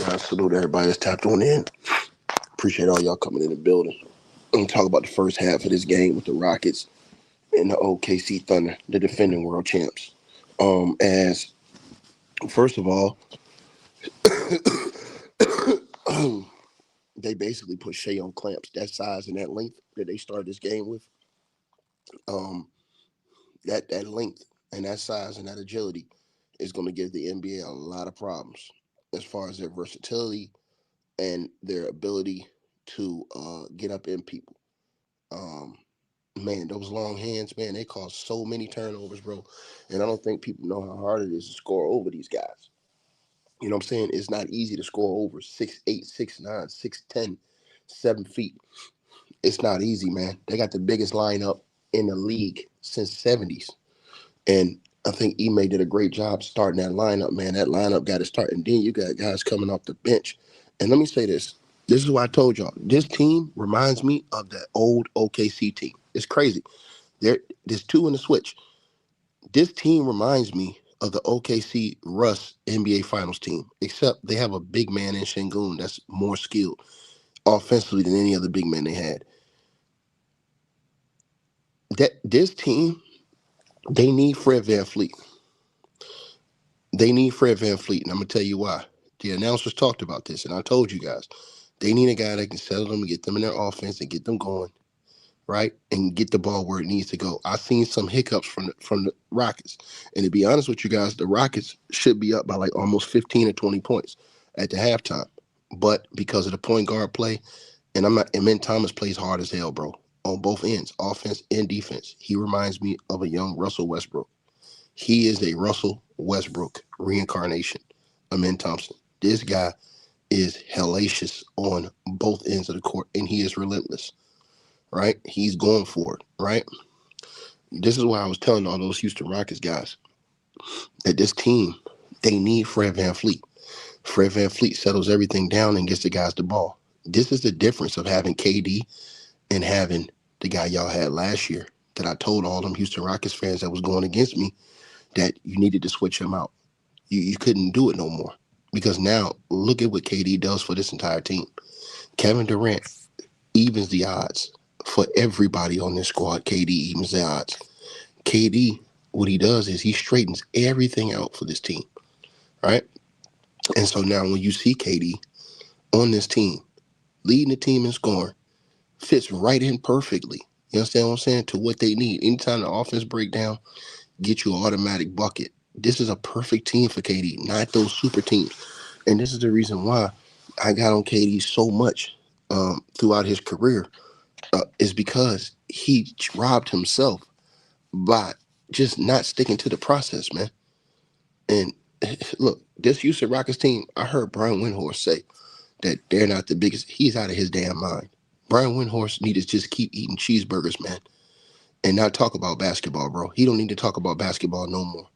I salute everybody that's tapped on in. Appreciate all y'all coming in the building. I'm talk about the first half of this game with the Rockets and the OKC Thunder, the defending world champs. As first of all, they basically put Shai on clamps. That size and that length that they started this game with, um, that length and that size and that agility is going to give the NBA a lot of problems as far as their versatility and their ability to get up in people. Um, Man, those long hands, man, they cause so many turnovers, bro. And I don't think people know how hard it is to score over these guys. You know what I'm saying? It's not easy to score over 6'8", 6'9", 6'10", 7 feet. It's not easy, man. They got the biggest lineup in the league since '70s. And I think Ime did a great job starting that lineup, man. That lineup got to start. And then you got guys coming off the bench. And let me say this. This is why I told y'all. This team reminds me of that old OKC team. It's crazy. There's two in the switch. This team reminds me of the OKC Russ NBA Finals team, except they have a big man in Şengün that's more skilled offensively than any other big man they had. This team, they need Fred VanVleet. They need Fred VanVleet, and I'm gonna tell you why. The announcers talked about this, and I told you guys they need a guy that can settle them and get them in their offense and get them going, right, and get the ball where it needs to go. I've seen some hiccups from the Rockets, and to be honest with you guys, the Rockets should be up by like almost 15 or 20 points at the halftime, but because of the point guard play, and Ben Thomas plays hard as hell, bro, on both ends, offense and defense. He reminds me of a young Russell Westbrook. He is a Russell Westbrook reincarnation of Ben Thompson. This guy is hellacious on both ends of the court, and he is relentless, right? He's going for it, right? This is why I was telling all those Houston Rockets guys that this team, they need Fred VanVleet. Fred VanVleet settles everything down and gets the guys the ball. This is the difference of having KD and having the guy y'all had last year that I told all them Houston Rockets fans that was going against me that you needed to switch him out. You couldn't do it no more because now look at what KD does for this entire team. Kevin Durant evens the odds for everybody on this squad. KD evens the odds. KD, what he does is he straightens everything out for this team, right? And so now when you see KD on this team, leading the team in scoring, fits right in perfectly. You understand what I'm saying? To what they need. Anytime the offense break down, get you an automatic bucket. This is a perfect team for KD, not those super teams. And this is the reason why I got on KD so much throughout his career is because he robbed himself by just not sticking to the process, man. And look, this Houston Rockets team, I heard Brian Windhorst say that they're not the biggest. He's out of his damn mind. Brian Windhorst need to just keep eating cheeseburgers, man, and not talk about basketball, bro. He don't need to talk about basketball no more.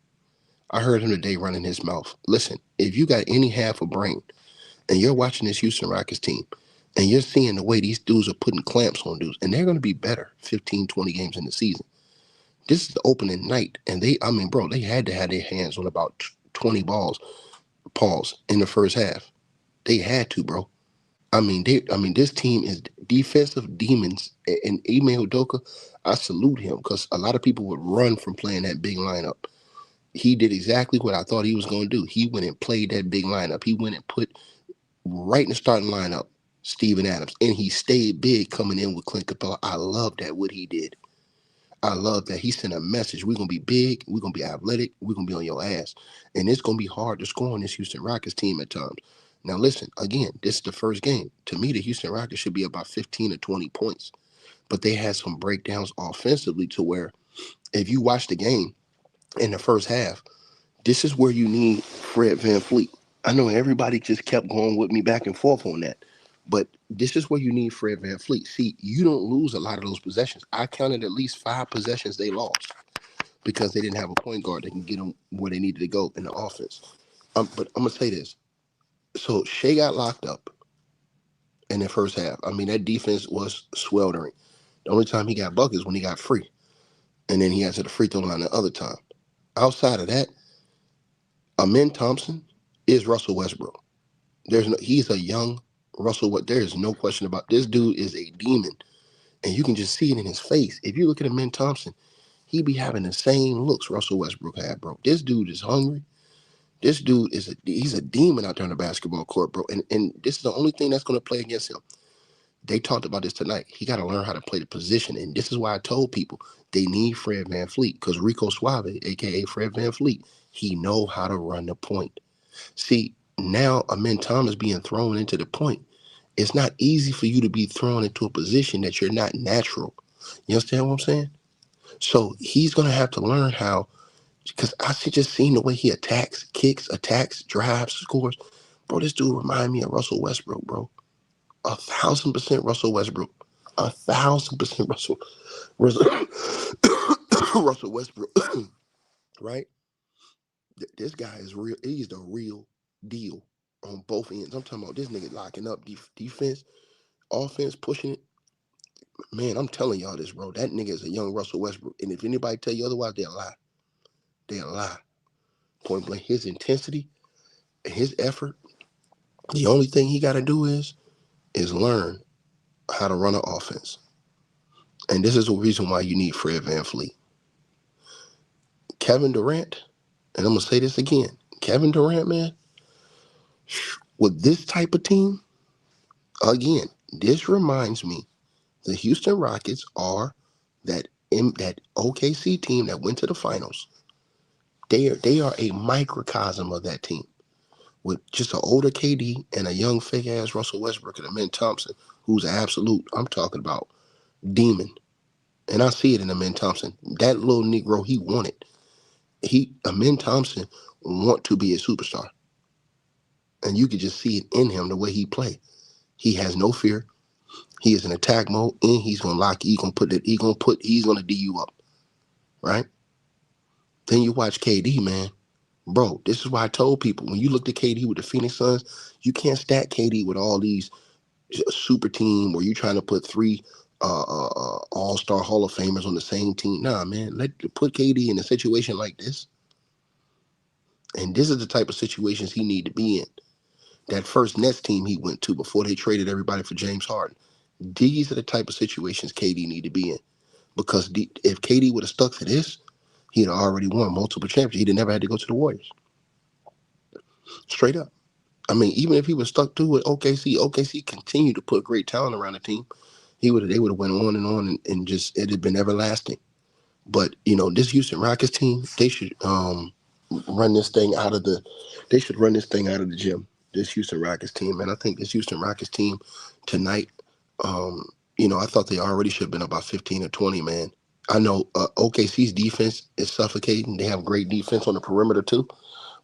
I heard him today running his mouth. Listen, if you got any half a brain and you're watching this Houston Rockets team and you're seeing the way these dudes are putting clamps on dudes, and they're going to be better 15, 20 games in the season. This is the opening night, and they had to have their hands on about 20 pause, in the first half. They had to, bro. This team is defensive demons, and Ime Udoka, I salute him because a lot of people would run from playing that big lineup. He did exactly what I thought he was going to do. He went and played that big lineup. He went and put right in the starting lineup Steven Adams, and he stayed big coming in with Clint Capella. I love that, what he did. I love that. He sent a message. We're going to be big. We're going to be athletic. We're going to be on your ass. And it's going to be hard to score on this Houston Rockets team at times. Now, listen, again, this is the first game. To me, the Houston Rockets should be about 15 or 20 points. But they had some breakdowns offensively to where if you watch the game in the first half, this is where you need Fred VanVleet. I know everybody just kept going with me back and forth on that. But this is where you need Fred VanVleet. See, you don't lose a lot of those possessions. I counted at least 5 possessions they lost because they didn't have a point guard that can get them where they needed to go in the offense. But I'm going to say this. So Shai got locked up in the first half. That defense was sweltering. The only time he got buckets when he got free. And then he got to the free throw line the other time. Outside of that, Thompson is Russell Westbrook. He's a young Russell. What there is no question about this dude is a demon, and you can just see it in his face. If you look at him in Thompson, he be having the same looks Russell Westbrook had, bro. This dude is hungry. This dude he's a demon out there on the basketball court, bro. And this is the only thing that's going to play against him. They talked about this tonight. He got to learn how to play the position, and this is why I told people they need Fred VanVleet because Rico Suave, aka Fred VanVleet, he know how to run the point. See, now Amin Thomas being thrown into the point. It's not easy for you to be thrown into a position that you're not natural. You understand what I'm saying? So he's gonna have to learn how, because just seen the way he attacks, drives, scores. Bro, this dude remind me of Russell Westbrook, bro. 1,000% Russell Westbrook. 1,000% Russell, Russell Westbrook. Right? This guy is real. He's the real deal on both ends. I'm talking about this nigga locking up defense, offense, pushing it. Man, I'm telling y'all this, bro. That nigga is a young Russell Westbrook. And if anybody tell you otherwise, they'll lie. They'll lie. Point blank, his intensity and his effort, the only thing he got to do is learn how to run an offense. And this is the reason why you need Fred VanVleet. Kevin Durant, and I'm going to say this again. Kevin Durant, man, with this type of team, again, this reminds me the Houston Rockets are that OKC team that went to the finals. They are a microcosm of that team with just an older KD and a young fake ass Russell Westbrook and Amin Thompson, who's an absolute, I'm talking about, demon. And I see it in Amin Thompson. That little Negro, he wanted. Amin Thompson want to be a superstar. And you could just see it in him the way he play. He has no fear. He is in attack mode, and he's gonna lock. He's gonna D you up, right? Then you watch KD, man, bro. This is why I told people when you looked at KD with the Phoenix Suns, you can't stack KD with all these super team where you trying to put three all-star Hall of Famers on the same team. Nah, man, put KD in a situation like this, and this is the type of situations he need to be in. That first Nets team he went to before they traded everybody for James Harden. These are the type of situations KD need to be in. Because if KD would have stuck to this, he'd have already won multiple championships. He'd have never had to go to the Warriors. Straight up. I mean, even if he was stuck to it, OKC continued to put great talent around the team. They would have went on and just it had been everlasting. But this Houston Rockets team, they should run this thing out of the. They should run this thing out of the gym. This Houston Rockets team, man. I think this Houston Rockets team tonight. I thought they already should have been about 15 or 20, man. I know OKC's defense is suffocating. They have great defense on the perimeter too,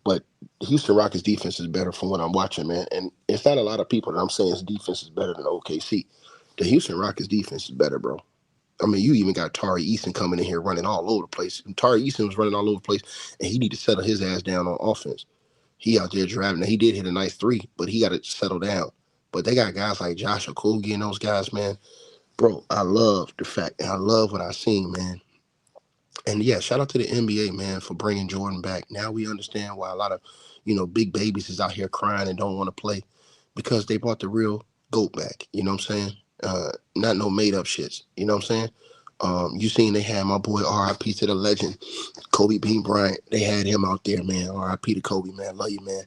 but Houston Rockets defense is better from what I'm watching, man. And it's not a lot of people that I'm saying his defense is better than OKC. The Houston Rockets defense is better, bro. I mean, you even got Tari Eason coming in here running all over the place. And Tari Eason was running all over the place, and he need to settle his ass down on offense. He out there driving. Now, he did hit a nice three, but he got to settle down. But they got guys like Josh Okogie and those guys, man. Bro, I love the fact, and I love what I seen, man. And yeah, shout out to the NBA, man, for bringing Jordan back. Now we understand why a lot of, big babies is out here crying and don't want to play because they brought the real GOAT back. You know what I'm saying? Not no made up shits. You know what I'm saying? You seen they had my boy R.I.P. to the legend, Kobe Bean Bryant. They had him out there, man. R.I.P. to Kobe, man. Love you, man.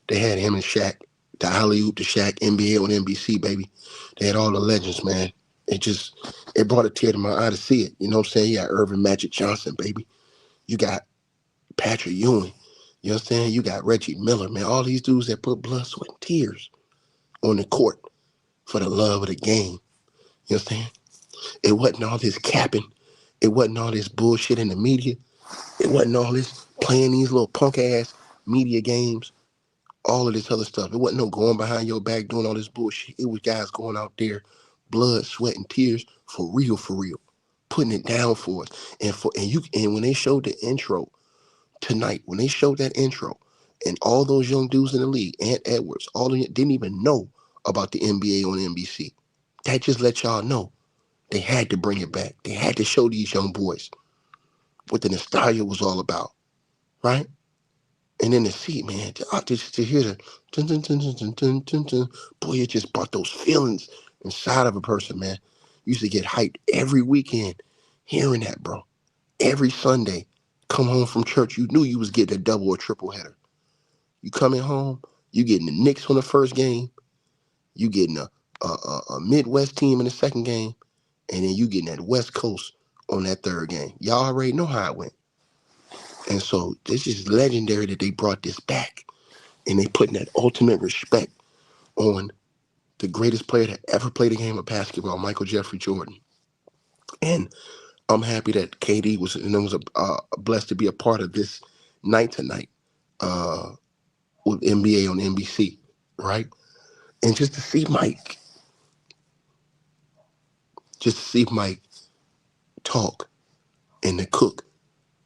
They had him and Shaq, the alley-oop to Shaq, NBA on NBC, baby. They had all the legends, man. It brought a tear to my eye to see it. You know what I'm saying? You got Irvin Magic Johnson, baby. You got Patrick Ewing. You know what I'm saying? You got Reggie Miller, man. All these dudes that put blood, sweat, and tears on the court for the love of the game. You know what I'm saying? It wasn't all this capping. It wasn't all this bullshit in the media. It wasn't all this playing these little punk-ass media games. All of this other stuff. It wasn't no going behind your back doing all this bullshit. It was guys going out there, blood, sweat, and tears for real, putting it down for us. And when they showed the intro tonight, when they showed that intro, and all those young dudes in the league, Ant Edwards, all of them didn't even know about the NBA on NBC. That just let y'all know they had to bring it back. They had to show these young boys what the nostalgia was all about, right? And then the seat, man, just to hear the dun, dun, dun, dun, dun, dun, dun, dun, boy, it just brought those feelings inside of a person, man. Used to get hyped every weekend hearing that, bro. Every Sunday, come home from church, you knew you was getting a double or triple header. You coming home, you getting the Knicks on the first game, you getting a Midwest team in the second game, and then you getting that West Coast on that third game. Y'all already know how it went. And so this is legendary that they brought this back. And they putting that ultimate respect on the greatest player that ever played a game of basketball, Michael Jeffrey Jordan. And I'm happy that KD was blessed to be a part of this night tonight with NBA on NBC, right? And just to see Mike talk and to cook,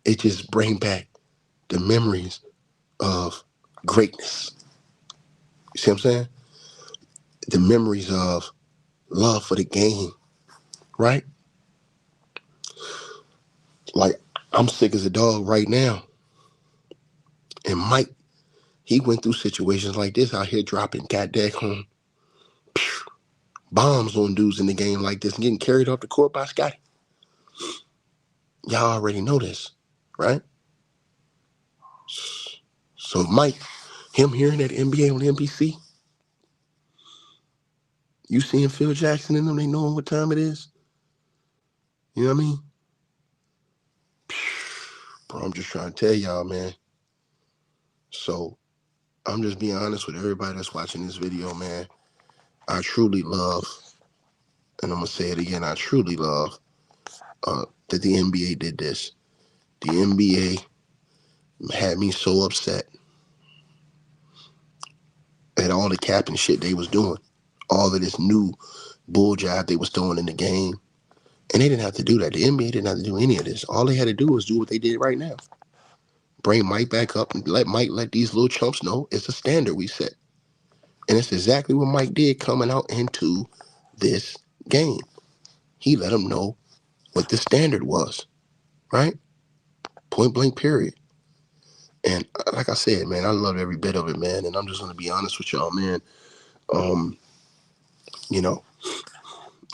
it just bring back the memories of greatness. You see what I'm saying? The memories of love for the game, right? Like, I'm sick as a dog right now. And Mike, he went through situations like this out here dropping goddamn bombs on dudes in the game like this and getting carried off the court by Scotty. Y'all already know this, right? So Mike, him hearing that NBA on NBC, you seeing Phil Jackson in them, they knowing what time it is. You know what I mean? Bro, I'm just trying to tell y'all, man. So I'm just being honest with everybody that's watching this video, man. I truly love, and I'm going to say it again, I truly love that the NBA did this. The NBA had me so upset at all the capping shit they was doing. All of this new bull jive they was throwing in the game. And they didn't have to do that. The NBA didn't have to do any of this. All they had to do was do what they did right now. Bring Mike back up and let these little chumps know it's a standard we set. And it's exactly what Mike did coming out into this game. He let them know what the standard was, right? Point blank, period. And like I said, man, I love every bit of it, man. And I'm just going to be honest with y'all, man. You know,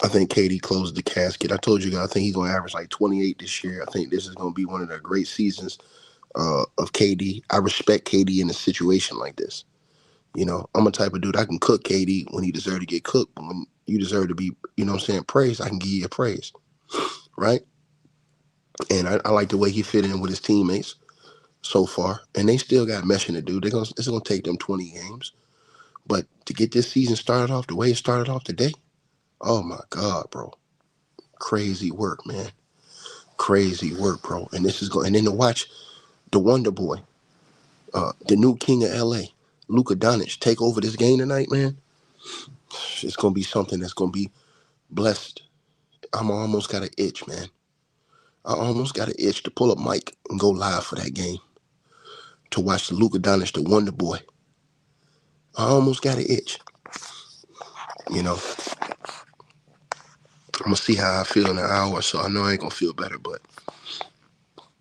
I think KD closed the casket. I told you guys, I think he's going to average like 28 this year. I think this is going to be one of the great seasons of KD. I respect KD in a situation like this. You know, I'm a type of dude, I can cook KD when he deserves to get cooked. But when you deserve to be, you know what I'm saying, praised, I can give you a praise, right? And I like the way he fit in with his teammates so far. And they still got meshing to do. It's going to take them 20 games. But to get this season started off the way it started off today, oh my God, bro. Crazy work, man. Crazy work, bro. And this is going, and then to watch the Wonder Boy, the new king of LA, Luka Doncic, take over this game tonight, man. It's gonna be something that's gonna be blessed. I'm almost got an itch, man. I almost got an itch to pull up Mike and go live for that game to watch the Luka Doncic, the Wonder Boy. I almost got an itch. You know, I'm gonna see how I feel in an hour, so I know I ain't gonna feel better, but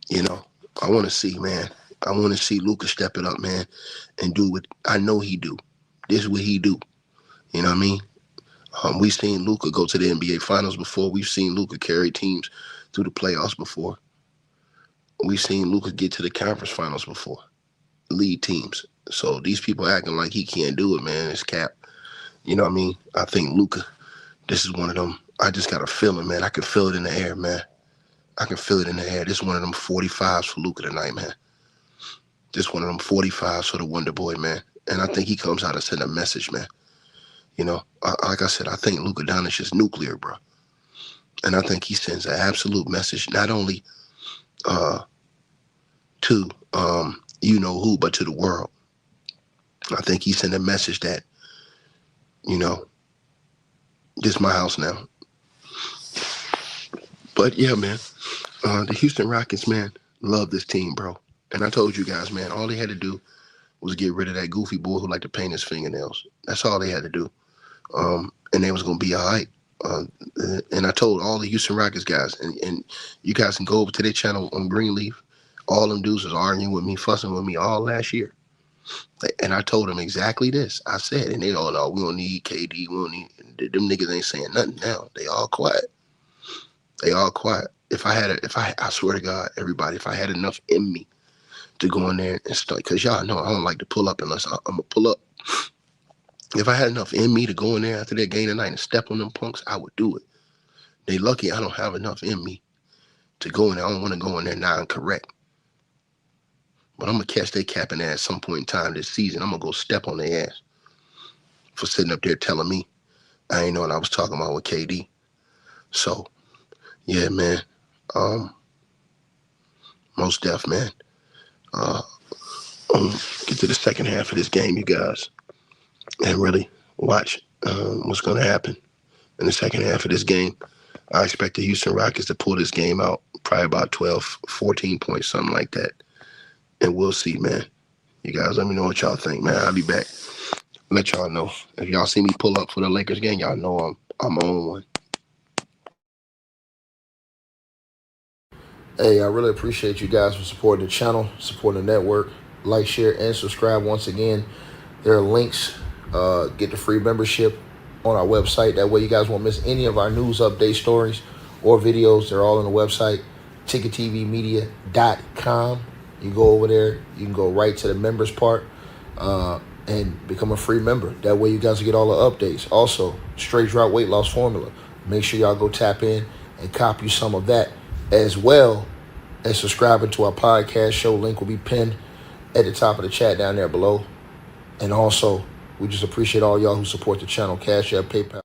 you know, I want to see, man. I want to see Luka step it up, man, and do what I know he do. This is what he do. You know what I mean? We've seen Luka go to the NBA Finals before. We've seen Luka carry teams through the playoffs before. We've seen Luka get to the conference finals before, lead teams. So these people acting like he can't do it, man. It's cap. You know what I mean? I think Luka, this is one of them. I just got a feeling, man. I can feel it in the air, man. I can feel it in the air. This is one of them 45s for Luka tonight, man. This one of them 45s for the Wonder Boy, man. And I think he comes out and send a message, man. You know, like I said, I think Luka Doncic is nuclear, bro. And I think he sends an absolute message, not only to you know who, but to the world. I think he sent a message that, you know, this is my house now. But yeah, man, the Houston Rockets, man, love this team, bro. And I told you guys, man, all they had to do was get rid of that goofy boy who liked to paint his fingernails. That's all they had to do. And they was going to be all right. And I told all the Houston Rockets guys, and you guys can go over to their channel on Greenleaf. All them dudes was arguing with me, fussing with me all last year. And I told them exactly this. I said, and they all know we don't need KD. We don't need them niggas ain't saying nothing now. They all quiet. They all quiet. I swear to God, everybody, if I had enough in me to go in there and start, because y'all know I don't like to pull up unless I'm gonna pull up. If I had enough in me to go in there after that game tonight and step on them punks, I would do it. They lucky I don't have enough in me to go in there. I don't want to go in there non-correct. But I'm going to catch their capping ass some point in time this season. I'm going to go step on their ass for sitting up there telling me I ain't know what I was talking about with KD. So, yeah, man. Most def, man. Get to the second half of this game, you guys, and really watch what's going to happen in the second half of this game. I expect the Houston Rockets to pull this game out probably about 12, 14 points, something like that. And we'll see, man. You guys let me know what y'all think, man. I'll be back. Let y'all know. If y'all see me pull up for the Lakers game, y'all know I'm on one. Hey, I really appreciate you guys for supporting the channel, supporting the network. Like, share, and subscribe once again. There are links. Get the free membership on our website. That way you guys won't miss any of our news update stories or videos. They're all on the website, ticketvmedia.com. You go over there. You can go right to the members part and become a free member. That way you guys will get all the updates. Also, straight drought weight loss formula. Make sure y'all go tap in and copy some of that, as well as subscribing to our podcast show. Link will be pinned at the top of the chat down there below. And also, we just appreciate all y'all who support the channel. Cash App, PayPal.